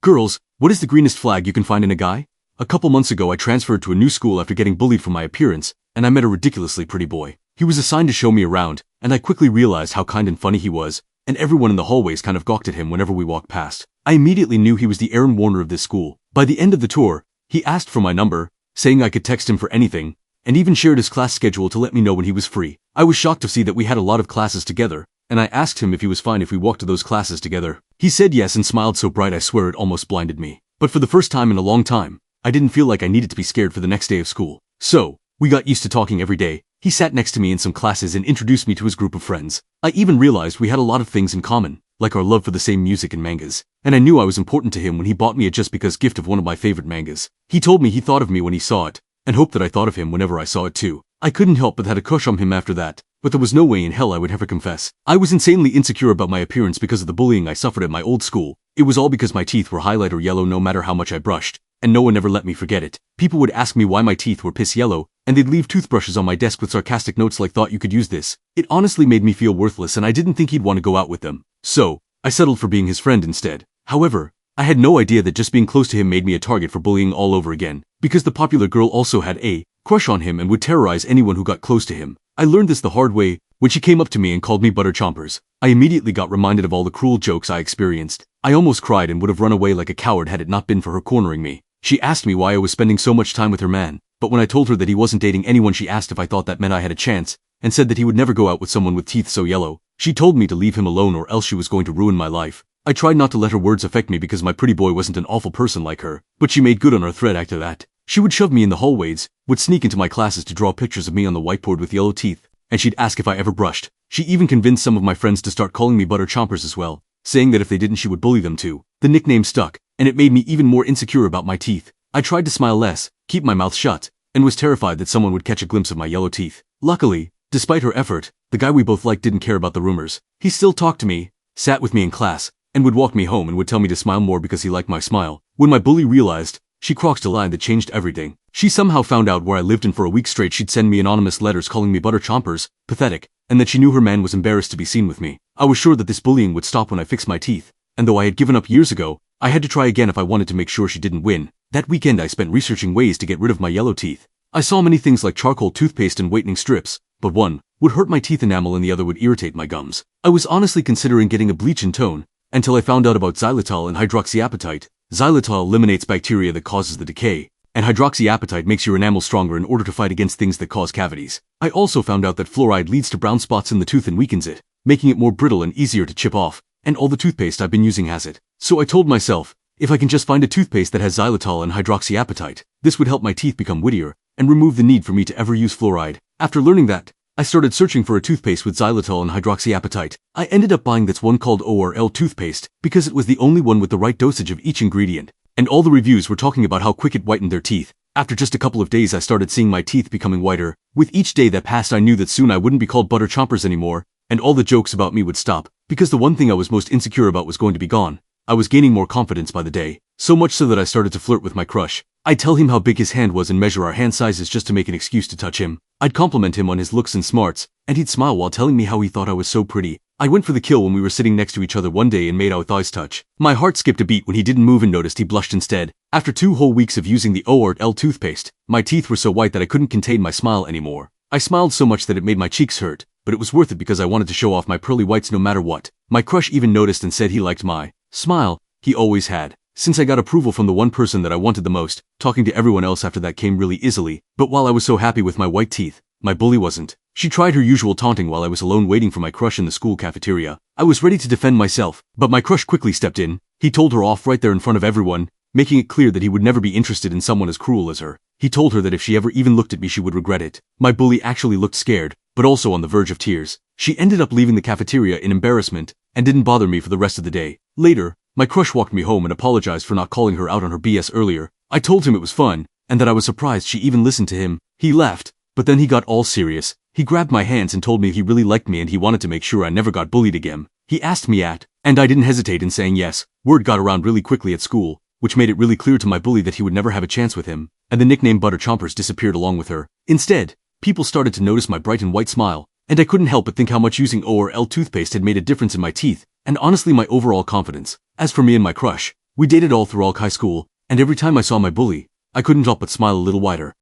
Girls, what is the greenest flag you can find in a guy? A couple months ago I transferred to a new school after getting bullied for my appearance, and I met a ridiculously pretty boy. He was assigned to show me around, and I quickly realized how kind and funny he was, and everyone in the hallways kind of gawked at him whenever we walked past. I immediately knew he was the Aaron Warner of this school. By the end of the tour, he asked for my number, saying I could text him for anything, and even shared his class schedule to let me know when he was free. I was shocked to see that we had a lot of classes together, and I asked him if he was fine if we walked to those classes together. He said yes and smiled so bright I swear it almost blinded me. But for the first time in a long time, I didn't feel like I needed to be scared for the next day of school. So, we got used to talking every day. He sat next to me in some classes and introduced me to his group of friends. I even realized we had a lot of things in common, like our love for the same music and mangas. And I knew I was important to him when he bought me a just because gift of one of my favorite mangas. He told me he thought of me when he saw it, and hoped that I thought of him whenever I saw it too. I couldn't help but had a crush on him after that, but there was no way in hell I would ever confess. I was insanely insecure about my appearance because of the bullying I suffered at my old school. It was all because my teeth were highlighter yellow no matter how much I brushed, and no one ever let me forget it. People would ask me why my teeth were piss yellow, and they'd leave toothbrushes on my desk with sarcastic notes like "thought you could use this." It honestly made me feel worthless and I didn't think he'd want to go out with them. So, I settled for being his friend instead. However, I had no idea that just being close to him made me a target for bullying all over again, because the popular girl also had a crush on him and would terrorize anyone who got close to him. I learned this the hard way when she came up to me and called me butter chompers. I immediately got reminded of all the cruel jokes I experienced. I almost cried and would have run away like a coward had it not been for her cornering me. She asked me why I was spending so much time with her man, but when I told her that he wasn't dating anyone she asked if I thought that meant I had a chance, and said that he would never go out with someone with teeth so yellow. She told me to leave him alone or else she was going to ruin my life. I tried not to let her words affect me because my pretty boy wasn't an awful person like her, but she made good on her threat after that. She would shove me in the hallways, would sneak into my classes to draw pictures of me on the whiteboard with yellow teeth, and she'd ask if I ever brushed. She even convinced some of my friends to start calling me butter chompers as well, saying that if they didn't she would bully them too. The nickname stuck, and it made me even more insecure about my teeth. I tried to smile less, keep my mouth shut, and was terrified that someone would catch a glimpse of my yellow teeth. Luckily, despite her effort, the guy we both liked didn't care about the rumors. He still talked to me, sat with me in class, and would walk me home and would tell me to smile more because he liked my smile. When my bully realized, she crossed a line that changed everything. She somehow found out where I lived and for a week straight she'd send me anonymous letters calling me butter chompers, pathetic, and that she knew her man was embarrassed to be seen with me. I was sure that this bullying would stop when I fixed my teeth, and though I had given up years ago, I had to try again if I wanted to make sure she didn't win. That weekend I spent researching ways to get rid of my yellow teeth. I saw many things like charcoal toothpaste and whitening strips, but one would hurt my teeth enamel and the other would irritate my gums. I was honestly considering getting a bleach and tone, until I found out about xylitol and hydroxyapatite. Xylitol eliminates bacteria that causes the decay, and hydroxyapatite makes your enamel stronger in order to fight against things that cause cavities. I also found out that fluoride leads to brown spots in the tooth and weakens it, making it more brittle and easier to chip off, and all the toothpaste I've been using has it. So I told myself, if I can just find a toothpaste that has xylitol and hydroxyapatite, this would help my teeth become whittier, and remove the need for me to ever use fluoride. After learning that, I started searching for a toothpaste with xylitol and hydroxyapatite. I ended up buying this one called ORL toothpaste, because it was the only one with the right dosage of each ingredient, and all the reviews were talking about how quick it whitened their teeth. After just a couple of days I started seeing my teeth becoming whiter. With each day that passed I knew that soon I wouldn't be called butter chompers anymore, and all the jokes about me would stop, because the one thing I was most insecure about was going to be gone. I was gaining more confidence by the day, so much so that I started to flirt with my crush. I'd tell him how big his hand was and measure our hand sizes just to make an excuse to touch him. I'd compliment him on his looks and smarts, and he'd smile while telling me how he thought I was so pretty. I went for the kill when we were sitting next to each other one day and made our thighs touch. My heart skipped a beat when he didn't move and noticed he blushed instead. After 2 whole weeks of using the ORL toothpaste, my teeth were so white that I couldn't contain my smile anymore. I smiled so much that it made my cheeks hurt, but it was worth it because I wanted to show off my pearly whites no matter what. My crush even noticed and said he liked my smile. He always had. Since I got approval from the one person that I wanted the most, talking to everyone else after that came really easily. But while I was so happy with my white teeth, my bully wasn't. She tried her usual taunting while I was alone waiting for my crush in the school cafeteria. I was ready to defend myself, but my crush quickly stepped in. He told her off right there in front of everyone, making it clear that he would never be interested in someone as cruel as her. He told her that if she ever even looked at me she would regret it. My bully actually looked scared, but also on the verge of tears. She ended up leaving the cafeteria in embarrassment, and didn't bother me for the rest of the day. Later, my crush walked me home and apologized for not calling her out on her BS earlier. I told him it was fun, and that I was surprised she even listened to him. He laughed, but then he got all serious. He grabbed my hands and told me he really liked me and he wanted to make sure I never got bullied again. He asked me out, and I didn't hesitate in saying yes. Word got around really quickly at school, which made it really clear to my bully that he would never have a chance with him, and the nickname Butter Chompers disappeared along with her. Instead, people started to notice my bright and white smile, and I couldn't help but think how much using ORL toothpaste had made a difference in my teeth, and honestly my overall confidence. As for me and my crush, We dated all through high school, and every time I saw my bully, I couldn't help but smile a little wider.